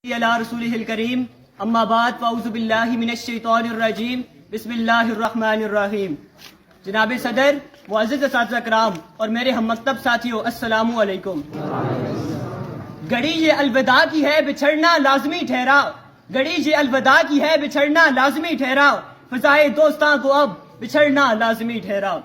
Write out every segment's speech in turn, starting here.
علی رسولہ الکریم اما بعد فاعوذ باللہ من الشیطان الرجیم بسم اللہ الرحمن الرحیم۔ جناب صدر، معزز اساتذہ کرام اور میرے ہم مکتب ساتھیوں، السلام علیکم۔ گھڑی یہ الوداع کی ہے، بچھڑنا لازمی ٹھہرا، گھڑی یہ الوداع کی ہے، بچھڑنا لازمی ٹھہرا، فضائے دوستاں کو اب بچھڑنا لازمی ٹھہرا۔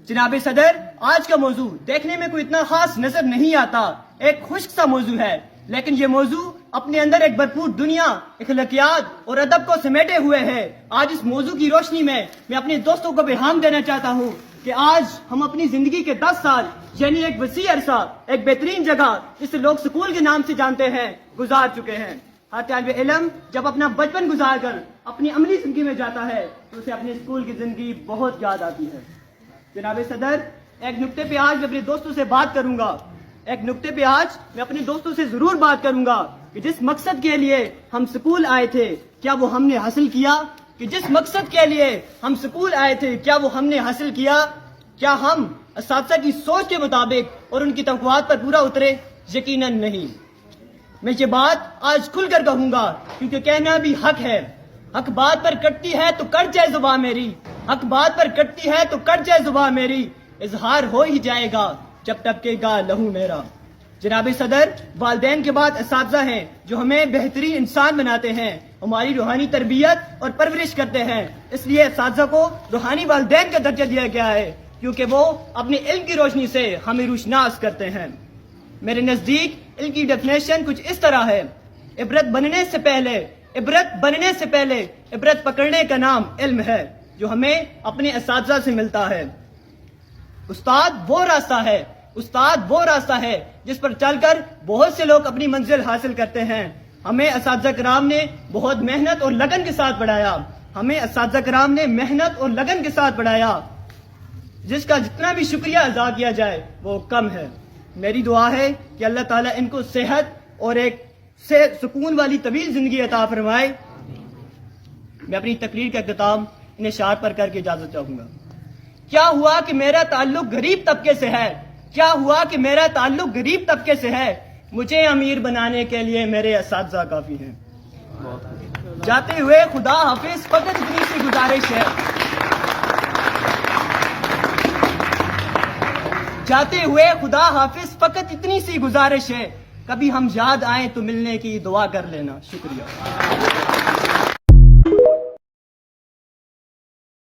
جناب صدر، آج کا موضوع دیکھنے میں کوئی اتنا خاص نظر نہیں آتا، ایک خشک سا موضوع ہے، لیکن یہ موضوع اپنے اندر ایک بھرپور دنیا، اخلاقیات اور ادب کو سمیٹے ہوئے ہے۔ آج اس موضوع کی روشنی میں اپنے دوستوں کو پیغام دینا چاہتا ہوں کہ آج ہم اپنی زندگی کے 10 سال یعنی ایک وسیع عرصہ، ایک بہترین جگہ جسے لوگ سکول کے نام سے جانتے ہیں، گزار چکے ہیں۔ ہر طالب علم جب اپنا بچپن گزار کر اپنی عملی زندگی میں جاتا ہے تو اسے اپنی اسکول کی زندگی بہت یاد آتی ہے۔ جناب صدر، ایک نقطے پہ آج میں اپنے دوستوں سے بات کروں گا، ایک نقطے پہ آج میں اپنے دوستوں سے ضرور بات کروں گا کہ جس مقصد کے لیے ہم سکول آئے تھے کیا وہ ہم نے حاصل کیا؟ کہ جس مقصد کے لیے ہم سکول آئے تھے کیا وہ ہم نے حاصل کیا؟ کیا ہم اساتذہ کی سوچ کے مطابق اور ان کی توقعات پر پورا اترے؟ یقیناً نہیں۔ میں یہ بات آج کھل کر کہوں گا کیونکہ کہنا بھی حق ہے۔ حق بات پر کٹتی ہے تو کٹ جائے زبان میری، حق بات پر کٹتی ہے تو کٹ جائے زبان میری، اظہار ہو ہی جائے گا جب ٹپکے گا لہو میرا۔ جناب صدر، والدین کے بعد اساتذہ ہیں جو ہمیں بہترین انسان بناتے ہیں، ہماری روحانی تربیت اور پرورش کرتے ہیں، اس لیے اساتذہ کو روحانی والدین کا درجہ دیا گیا ہے کیونکہ وہ اپنے علم کی روشنی سے ہمیں روشناس کرتے ہیں۔ میرے نزدیک علم کی ڈیفینیشن کچھ اس طرح ہے: عبرت بننے سے پہلے عبرت پکڑنے کا نام علم ہے جو ہمیں اپنے اساتذہ سے ملتا ہے۔ استاد وہ راستہ ہے جس پر چل کر بہت سے لوگ اپنی منزل حاصل کرتے ہیں۔ ہمیں اساتذہ کرام نے بہت محنت اور لگن کے ساتھ پڑھایا، جس کا جتنا بھی شکریہ ادا کیا جائے وہ کم ہے۔ میری دعا ہے کہ اللہ تعالیٰ ان کو صحت اور ایک سکون والی طویل زندگی عطا فرمائے۔ میں اپنی تقریر کا اختتام ان اشعار پر کر کے اجازت چاہوں گا۔ کیا ہوا کہ میرا تعلق غریب طبقے سے ہے، کیا ہوا کہ میرا تعلق غریب طبقے سے ہے، مجھے امیر بنانے کے لیے میرے اساتذہ کافی ہیں۔ جاتے ہوئے خدا حافظ، فقط اتنی سی گزارش ہے، جاتے ہوئے خدا حافظ، فقط اتنی سی گزارش ہے، کبھی ہم یاد آئیں تو ملنے کی دعا کر لینا۔ شکریہ۔